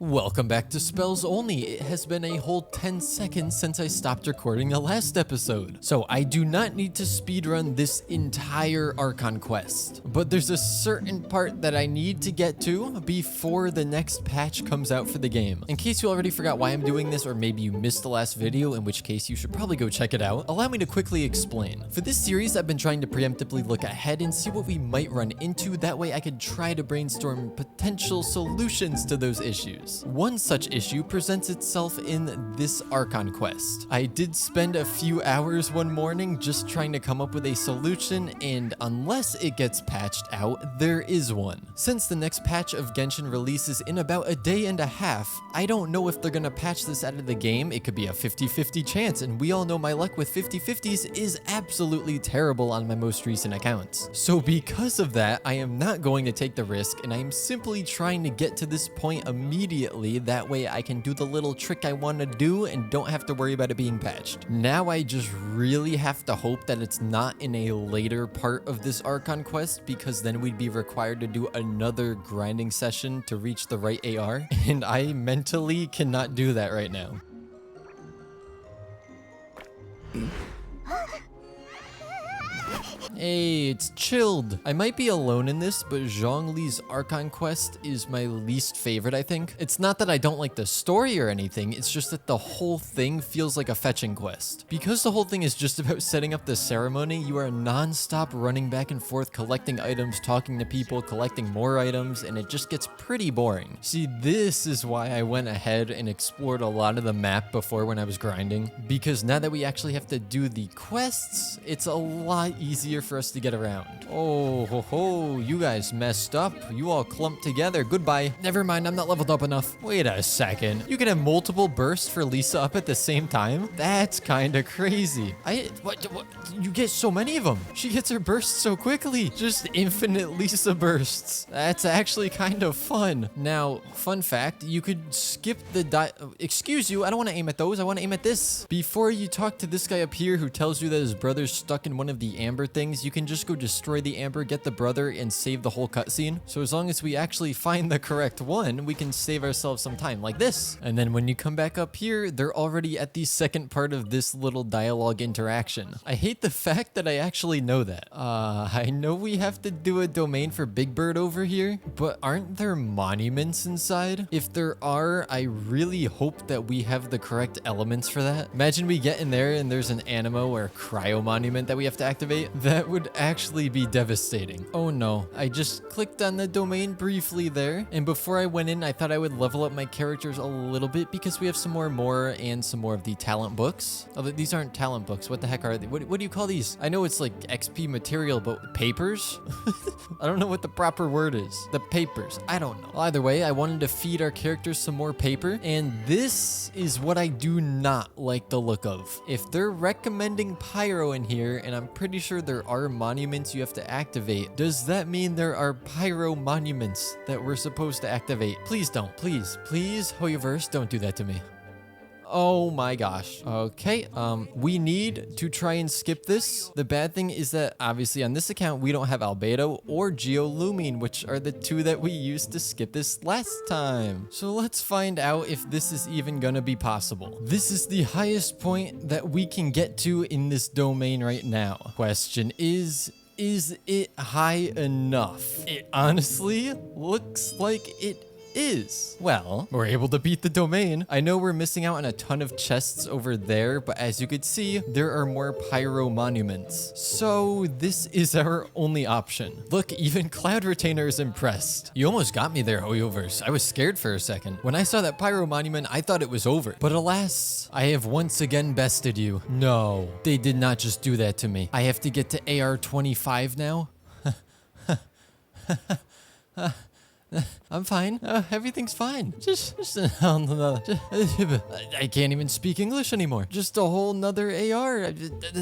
Welcome back to Spells Only. It has been a whole 10 seconds since I stopped recording the last episode, so I do not need to speedrun this entire Archon quest, but there's a certain part that I need to get to before the next patch comes out for the game. In case you already forgot why I'm doing this, or maybe you missed the last video, in which case you should probably go check it out, allow me to quickly explain. For this series, I've been trying to preemptively look ahead and see what we might run into, that way I could try to brainstorm potential solutions to those issues. One such issue presents itself in this Archon quest. I did spend a few hours one morning just trying to come up with a solution, and unless it gets patched out, there is one. Since the next patch of Genshin releases in about a day and a half, I don't know if they're gonna patch this out of the game. It could be a 50-50 chance, and we all know my luck with 50-50s is absolutely terrible on my most recent accounts. So because of that, I am not going to take the risk, and I am simply trying to get to this point immediately. That way I can do the little trick I want to do and don't have to worry about it being patched. Now I just really have to hope that it's not in a later part of this Archon quest, because then we'd be required to do another grinding session to reach the right AR, and I mentally cannot do that right now. Hey, it's chilled. I might be alone in this, but Zhongli's Archon quest is my least favorite, I think. It's not that I don't like the story or anything, it's just that the whole thing feels like a fetching quest. Because the whole thing is just about setting up the ceremony, you are non-stop running back and forth, collecting items, talking to people, collecting more items, and it just gets pretty boring. See, this is why I went ahead and explored a lot of the map before when I was grinding, because now that we actually have to do the quests, it's a lot easier for us to get around. Oh, ho, ho, you guys messed up. You all clumped together. Goodbye. Never mind, I'm not leveled up enough. Wait a second. You can have multiple bursts for Lisa up at the same time? That's kind of crazy. What? You get so many of them. She gets her bursts so quickly. Just infinite Lisa bursts. That's actually kind of fun. Now, fun fact, you could skip the excuse you, I don't want to aim at those. I want to aim at this. Before you talk to this guy up here who tells you that his brother's stuck in one of the amber things, you can just go destroy the amber, get the brother, and save the whole cutscene. So as long as we actually find the correct one, we can save ourselves some time, like this. And then when you come back up here, they're already at the second part of this little dialogue interaction. I hate the fact that I actually know that. I know we have to do a domain for Big Bird over here, but aren't there monuments inside? If there are, I really hope that we have the correct elements for that. Imagine we get in there and there's an animo or cryo monument that we have to activate. That would actually be devastating. Oh no, I just clicked on the domain briefly there, and before I went in, I thought I would level up my characters a little bit because we have some more and some more of the talent books. Oh, these aren't talent books. What the heck are they? What do you call these? I know it's like XP material, but papers? I don't know what the proper word is. The papers. I don't know. Well, either way, I wanted to feed our characters some more paper, and this is what I do not like the look of. If they're recommending pyro in here, and I'm pretty sure there are monuments you have to activate, does that mean there are pyro monuments that we're supposed to activate? Please don't. Please, Hoyoverse, don't do that to me. Oh my gosh. Okay, we need to try and skip this. The bad thing is that obviously on this account, we don't have Albedo or Geolumine, which are the two that we used to skip this last time. So let's find out if this is even gonna be possible. This is the highest point that we can get to in this domain right now. Question is it high enough? It honestly looks like it is. Well, we're able to beat the domain. I know we're missing out on a ton of chests over there, but as you could see, there are more pyro monuments. So this is our only option. Look, even Cloud Retainer is impressed. You almost got me there, Hoyoverse. I was scared for a second. When I saw that pyro monument, I thought it was over. But alas, I have once again bested you. No, they did not just do that to me. I have to get to AR 25 now. I'm fine. Everything's fine. I can't even speak English anymore. Just a whole nother AR.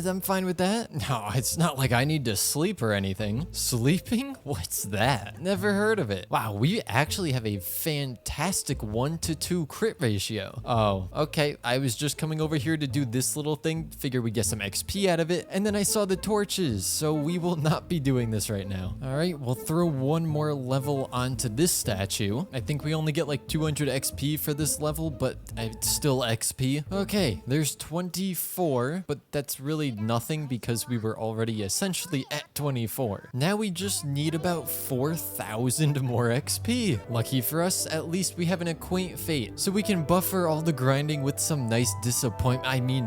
I'm fine with that. No, it's not like I need to sleep or anything. Sleeping? What's that? Never heard of it. Wow, we actually have a fantastic 1-to-2 crit ratio. Oh, okay. I was just coming over here to do this little thing. Figure we get some XP out of it. And then I saw the torches. So we will not be doing this right now. All right, we'll throw one more level onto this stat. statue. I think we only get like 200 XP for this level, but it's still XP. Okay, there's 24, but that's really nothing because we were already essentially at 24. Now we just need about 4,000 more XP. Lucky for us, at least we have an acquaint fate, so we can buffer all the grinding with some nice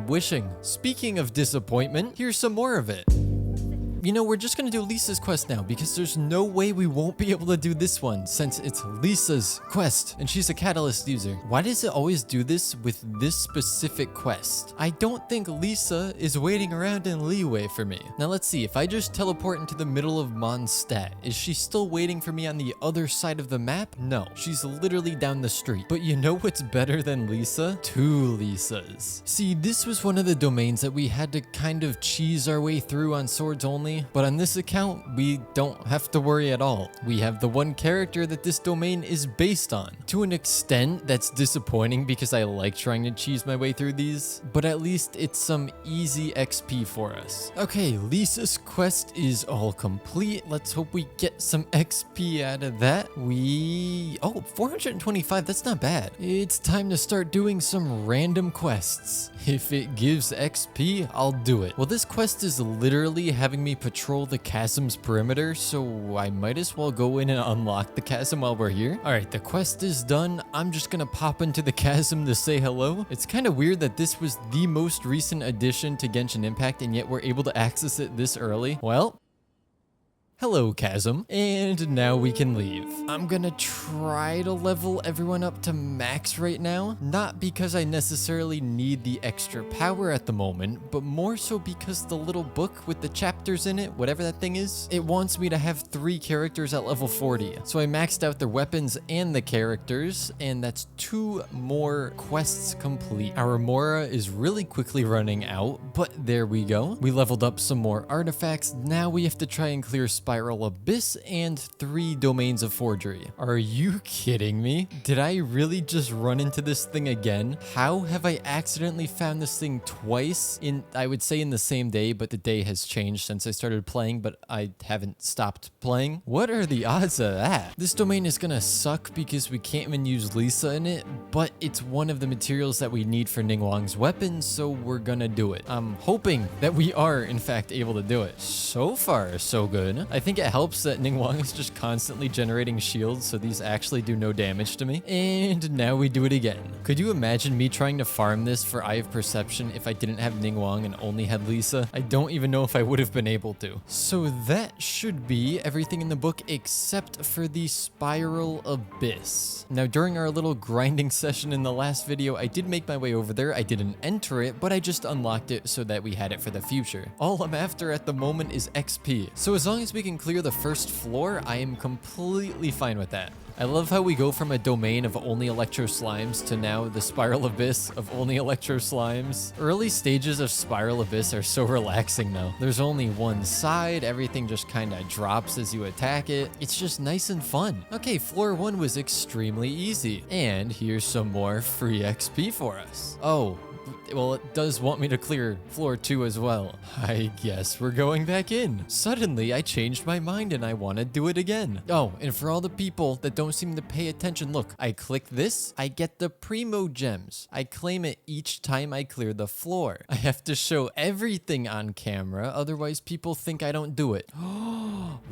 wishing. Speaking of disappointment, here's some more of it. You know, we're just gonna do Lisa's quest now because there's no way we won't be able to do this one since it's Lisa's quest and she's a catalyst user. Why does it always do this with this specific quest? I don't think Lisa is waiting around in Liyue for me. Now let's see, if I just teleport into the middle of Mondstadt, is she still waiting for me on the other side of the map? No, she's literally down the street. But you know what's better than Lisa? 2 Lisas. See, this was one of the domains that we had to kind of cheese our way through on Swords Only. But on this account, we don't have to worry at all. We have the one character that this domain is based on. To an extent, that's disappointing because I like trying to cheese my way through these, but at least it's some easy XP for us. Okay, Lisa's quest is all complete. Let's hope we get some XP out of that. Oh, 425, that's not bad. It's time to start doing some random quests. If it gives XP, I'll do it. Well, this quest is literally having me patrol the chasm's perimeter, so I might as well go in and unlock the chasm while we're here. All right, the quest is done. I'm just gonna pop into the chasm to say hello. It's kind of weird that this was the most recent addition to Genshin Impact, and yet we're able to access it this early. Well, hello, Chasm. And now we can leave. I'm gonna try to level everyone up to max right now. Not because I necessarily need the extra power at the moment, but more so because the little book with the chapters in it, whatever that thing is, it wants me to have 3 characters at level 40. So I maxed out the weapons and the characters, and that's 2 more quests complete. Our Mora is really quickly running out, but there we go. We leveled up some more artifacts. Now we have to try and clear Spiral Abyss and 3 domains of forgery. Are you kidding me? Did I really just run into this thing again? How have I accidentally found this thing twice I would say in the same day, but the day has changed since I started playing, but I haven't stopped playing? What are the odds of that? This domain is gonna suck because we can't even use Lisa in it, but it's one of the materials that we need for Ningguang's weapon, so we're gonna do it. I'm hoping that we are in fact able to do it. So far, so good. I think it helps that Ningguang is just constantly generating shields, so these actually do no damage to me. And now we do it again. Could you imagine me trying to farm this for Eye of Perception if I didn't have Ningguang and only had Lisa? I don't even know if I would have been able to. So that should be everything in the book except for the Spiral Abyss. Now, during our little grinding session in the last video, I did make my way over there. I didn't enter it, but I just unlocked it so that we had it for the future. All I'm after at the moment is XP. So as long as we can clear the first floor, I am completely fine with that. I love how we go from a domain of only electro slimes to now the Spiral Abyss of only electro slimes. Early stages of Spiral Abyss are so relaxing though. There's only one side, everything just kind of drops as you attack it. It's just nice and fun. Okay, floor 1 was extremely easy. And here's some more free XP for us. Oh, well, it does want me to clear floor 2 as well. I guess we're going back in. Suddenly, I changed my mind and I want to do it again. Oh, and for all the people that don't seem to pay attention, look, I click this, I get the Primo Gems. I claim it each time I clear the floor. I have to show everything on camera, otherwise people think I don't do it.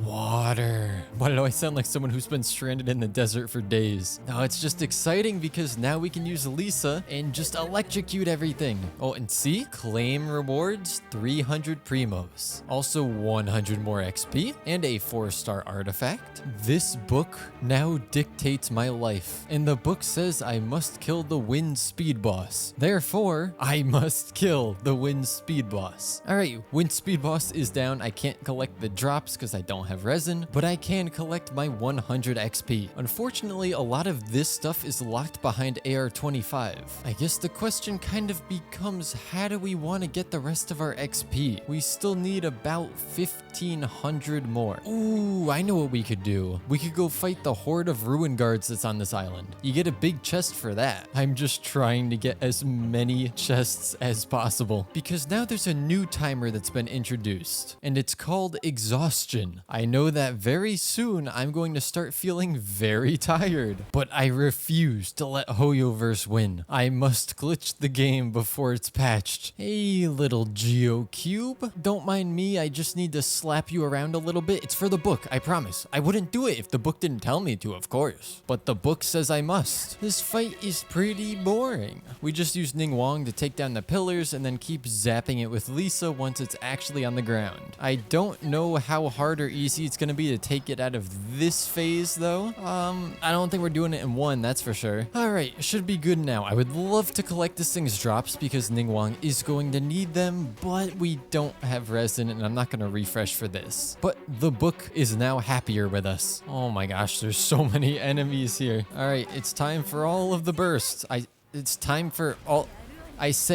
Water. Why do I sound like someone who's been stranded in the desert for days? No, it's just exciting because now we can use Lisa and just electrocute everything. Oh, and see? Claim rewards, 300 primos. Also 100 more XP and a 4-star artifact. This book now dictates my life. And the book says I must kill the wind speed boss. Therefore, I must kill the wind speed boss. All right, wind speed boss is down. I can't collect the drops because I don't have resin, but I can collect my 100 XP. Unfortunately, a lot of this stuff is locked behind AR-25. I guess the question kind of becomes, becomes, how do we want to get the rest of our XP? We still need about 1,500 more. Ooh, I know what we could do. We could go fight the horde of ruin guards that's on this island. You get a big chest for that. I'm just trying to get as many chests as possible because now there's a new timer that's been introduced and it's called exhaustion. I know that very soon I'm going to start feeling very tired, but I refuse to let Hoyoverse win. I must glitch the game before it's patched. Hey, little Geo Cube. Don't mind me, I just need to slap you around a little bit. It's for the book, I promise. I wouldn't do it if the book didn't tell me to, of course. But the book says I must. This fight is pretty boring. We just use Ningguang to take down the pillars and then keep zapping it with Lisa once it's actually on the ground. I don't know how hard or easy it's gonna be to take it out of this phase though. I don't think we're doing it in one, that's for sure. Alright, should be good now. I would love to collect this thing's drops because Ningguang is going to need them, but we don't have resin and I'm not gonna refresh for this. But the book is now happier with us. Oh my gosh, there's so many enemies here. Alright, it's time for all of the bursts. I said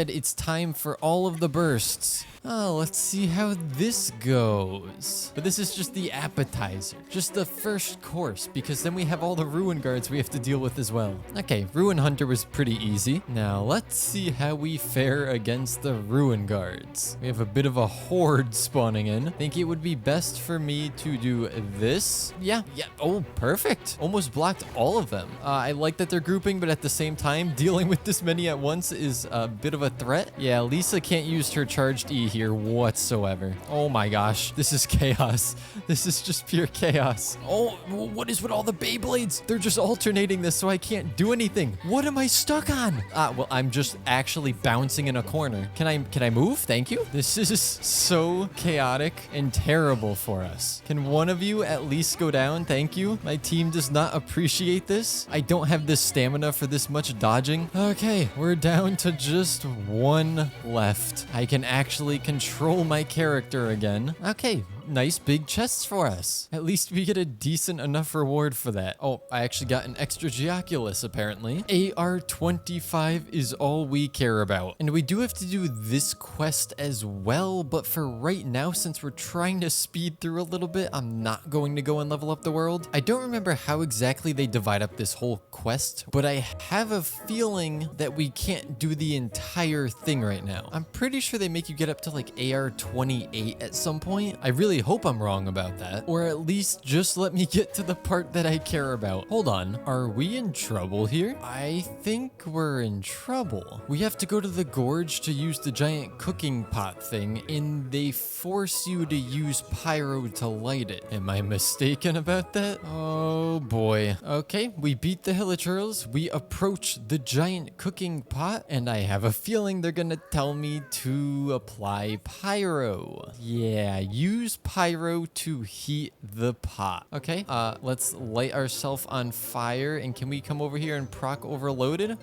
it's time for all of the bursts. Oh, let's see how this goes. But this is just the appetizer, just the first course, because then we have all the ruin guards we have to deal with as well. Okay, Ruin Hunter was pretty easy. Now let's see how we fare against the ruin guards. We have a bit of a horde spawning in. Think it would be best for me to do this? Yeah, oh, perfect. Almost blocked all of them. I like that they're grouping, but at the same time, dealing with this many at once is a bit of a threat. Yeah, Lisa can't use her charged E here whatsoever. Oh my gosh, this is chaos. This is just pure chaos. Oh, what is with all the Beyblades? They're just alternating this so I can't do anything. What am I stuck on? Well, I'm just actually bouncing in a corner. Can I move? Thank you. This is so chaotic and terrible for us. Can one of you at least go down? Thank you. My team does not appreciate this. I don't have the stamina for this much dodging. Okay, we're down to just one left. I can actually control my character again. Okay, nice big chests for us. At least we get a decent enough reward for that. Oh, I actually got an extra Geoculus apparently. AR-25 is all we care about. And we do have to do this quest as well, but for right now, since we're trying to speed through a little bit, I'm not going to go and level up the world. I don't remember how exactly they divide up this whole quest, but I have a feeling that we can't do the entire thing right now. I'm pretty sure they make you get up to like AR-28 at some point. I really hope I'm wrong about that, or at least just let me get to the part that I care about. Hold on, are we in trouble here? I think we're in trouble. We have to go to the gorge to use the giant cooking pot thing, and they force you to use pyro to light it. Am I mistaken about that? Oh boy. Okay, we beat the Hilichurls, we approach the giant cooking pot, and I have a feeling they're gonna tell me to apply pyro. Yeah, use pyro to heat the pot. Okay, let's light ourselves on fire, and can we come over here and proc overloaded?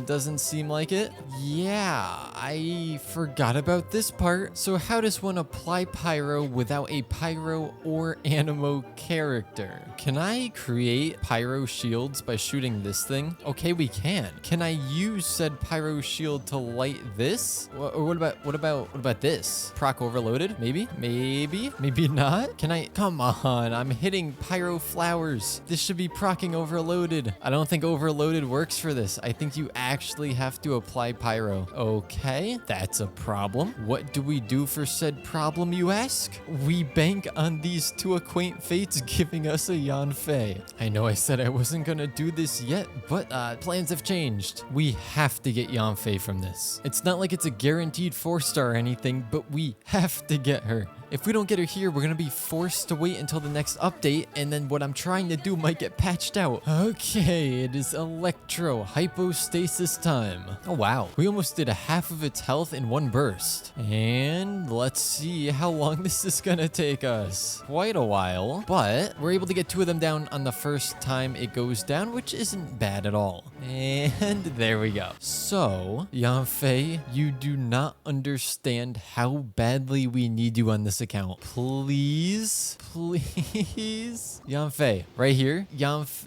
Doesn't seem like it. Yeah, I forgot about this part. So how does one apply pyro without a pyro or animo character? Can I create pyro shields by shooting this thing? Okay, we can. Can I use said pyro shield to light this? Or what about this? Proc overloaded? Maybe not. Can I? Come on, I'm hitting pyro flowers. This should be procking overloaded. I don't think overloaded works for this. I think you actually have to apply pyro. Okay, that's a problem. What do we do for said problem, you ask? We bank on these two acquaint fates giving us a Yanfei. I know I said I wasn't gonna do this yet, but plans have changed. We have to get Yanfei from this. It's not like it's a guaranteed 4-star or anything, but we have to get her. If we don't get her here, we're gonna be forced to wait until the next update, and then what I'm trying to do might get patched out. Okay, it is Electro Hypostasis time. Oh wow, we almost did a half of its health in one burst. And let's see how long this is gonna take us. Quite a while, but we're able to get 2 of them down on the first time it goes down, which isn't bad at all. And there we go. So, Yanfei, you do not understand how badly we need you on this account. Please, please. Yanfei, right here.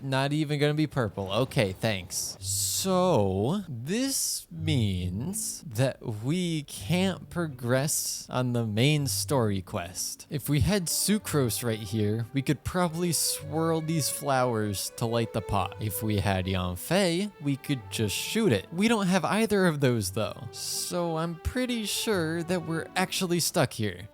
Not even gonna be purple. Okay, thanks. So this means that we can't progress on the main story quest. If we had sucrose right here, we could probably swirl these flowers to light the pot. If we had Yanfei, we could just shoot it. We don't have either of those though. So I'm pretty sure that we're actually stuck here.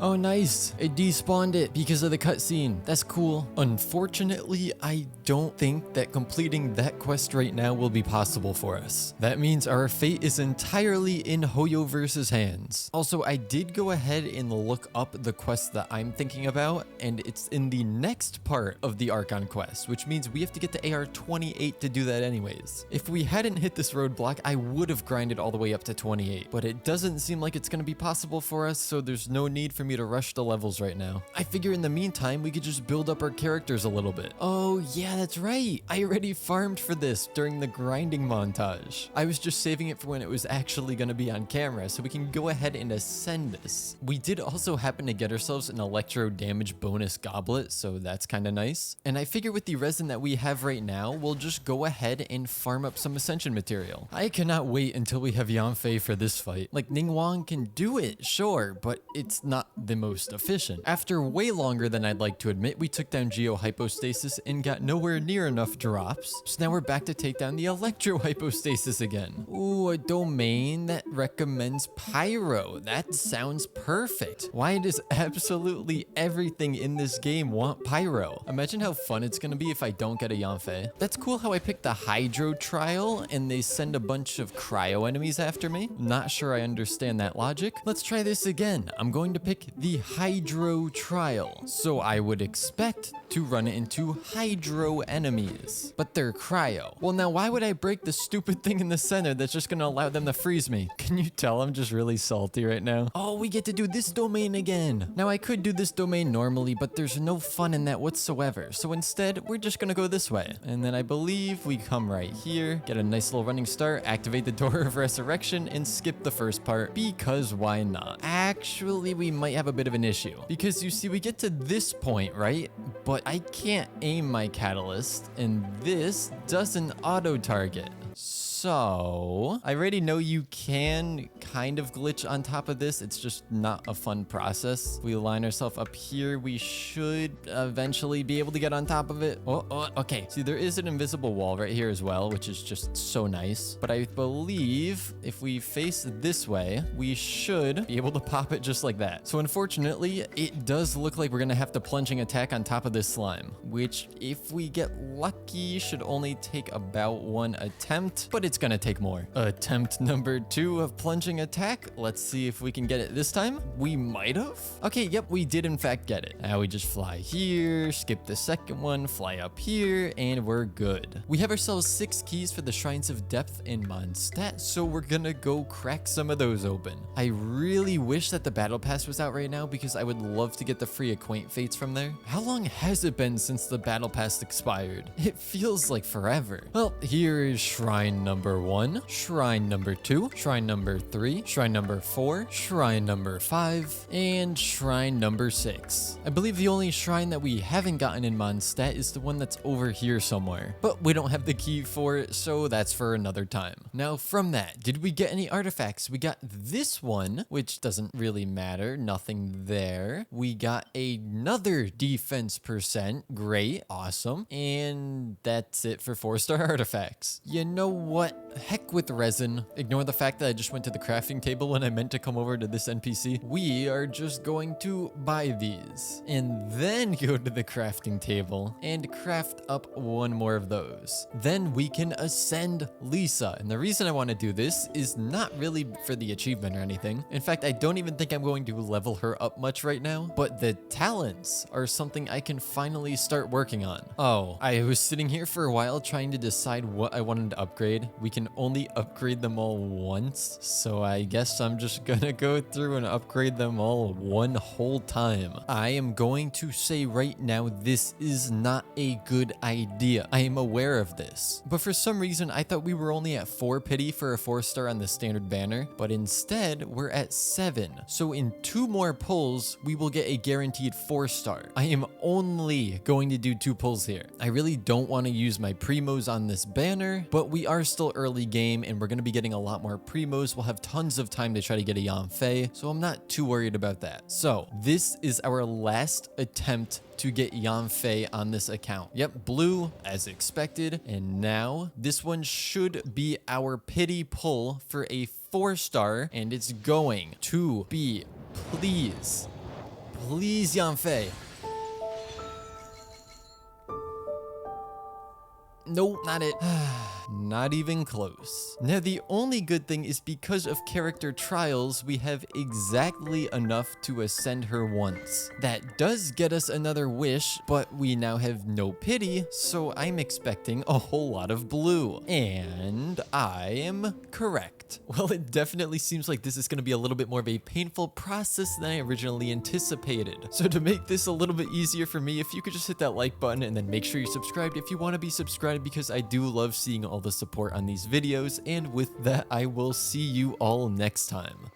Oh, nice. It despawned it because of the cutscene. That's cool. Unfortunately, I don't think that completing that quest right now will be possible for us. That means our fate is entirely in Hoyoverse's hands. Also, I did go ahead and look up the quest that I'm thinking about, and it's in the next part of the Archon quest, which means we have to get to AR 28 to do that anyways. If we hadn't hit this roadblock, I would have grinded all the way up to 28, but it doesn't seem like it's going to be possible for us, so there's no need for me to rush the levels right now. I figure in the meantime, we could just build up our characters a little bit. Oh yeah, that's right. I already farmed for this during the grinding montage. I was just saving it for when it was actually going to be on camera, so we can go ahead and ascend this. We did also happen to get ourselves an electro damage bonus goblet, so that's kind of nice. And I figure with the resin that we have right now, we'll just go ahead and farm up some ascension material. I cannot wait until we have Yanfei for this fight. Like, Ningguang can do it, sure, but it's not the most efficient. After way longer than I'd like to admit, we took down Geo Hypostasis and got nowhere near enough drops. So now we're back to take down the Electro Hypostasis again. Ooh, a domain that recommends Pyro. That sounds perfect. Why does absolutely everything in this game want Pyro? Imagine how fun it's gonna be if I don't get a Yanfei. That's cool how I picked the Hydro trial and they send a bunch of cryo enemies after me. Not sure I understand that logic. Let's try this again. I'm going to pick the Hydro trial. So I would expect to run into Hydro enemies, but they're cryo. Well, now why would I break the stupid thing in the center that's just gonna allow them to freeze me? Can you tell I'm just really salty right now? Oh, we get to do this domain again. Now I could do this domain normally, but there's no fun in that whatsoever. So instead, we're just gonna go this way. And then I believe we come right here, get a nice little running start, activate the Door of Resurrection, and skip the first part, because why not? Actually, we might have a bit of an issue. Because you see, we get to this point, right? But I can't aim my catalyst, and this doesn't auto-target. So, I already know you can kind of glitch on top of this. It's just not a fun process. We line ourselves up here. We should eventually be able to get on top of it. Oh, okay. See, there is an invisible wall right here as well, which is just so nice. But I believe if we face this way, we should be able to pop it just like that. So unfortunately, it does look like we're going to have to plunging attack on top of this slime, which if we get lucky, should only take about one attempt, but it's gonna take more. Attempt number 2 of plunging attack. Let's see if we can get it this time. We might have. Okay, yep, we did in fact get it. Now we just fly here, skip the second one, fly up here, and we're good. We have ourselves 6 keys for the Shrines of Depth in Mondstadt, so we're gonna go crack some of those open. I really wish that the Battle Pass was out right now because I would love to get the free Acquaint Fates from there. How long has it been since the Battle Pass expired? It feels like forever. Well, here is Shrine number 1, Shrine number 2, Shrine number 3, Shrine number 4, Shrine number 5, and Shrine number 6. I believe the only shrine that we haven't gotten in Mondstadt is the one that's over here somewhere, but we don't have the key for it, so that's for another time. Now from that, did we get any artifacts? We got this one, which doesn't really matter, nothing there. We got another defense percent, great, awesome, and that's it for 4-star artifacts. You know what? Heck with resin. Ignore the fact that I just went to the crafting table when I meant to come over to this NPC. We are just going to buy these and then go to the crafting table and craft up one more of those. Then we can ascend Lisa. And the reason I want to do this is not really for the achievement or anything. In fact, I don't even think I'm going to level her up much right now, but the talents are something I can finally start working on. Oh, I was sitting here for a while trying to decide what I wanted to upgrade we can only upgrade them all once. So I guess I'm just gonna go through and upgrade them all one whole time. I am going to say right now, this is not a good idea. I am aware of this. But for some reason, I thought we were only at 4 pity for a 4-star on the standard banner, but instead we're at 7. So in 2 more pulls, we will get a guaranteed 4-star. I am only going to do 2 pulls here. I really don't want to use my primos on this banner, but we are still early game and we're going to be getting a lot more primos. We'll have tons of time to try to get a Yanfei, so I'm not too worried about that. So this is our last attempt to get Yanfei on this account. Yep, blue as expected. And now this one should be our pity pull for a 4-star, and it's going to be, please Yanfei. Nope, not it. Not even close. Now, the only good thing is because of character trials, we have exactly enough to ascend her once. That does get us another wish, but we now have no pity, so I'm expecting a whole lot of blue. And I am correct. Well, it definitely seems like this is going to be a little bit more of a painful process than I originally anticipated. So to make this a little bit easier for me, if you could just hit that like button and then make sure you're subscribed if you want to be subscribed, because I do love seeing all the support on these videos. And with that, I will see you all next time.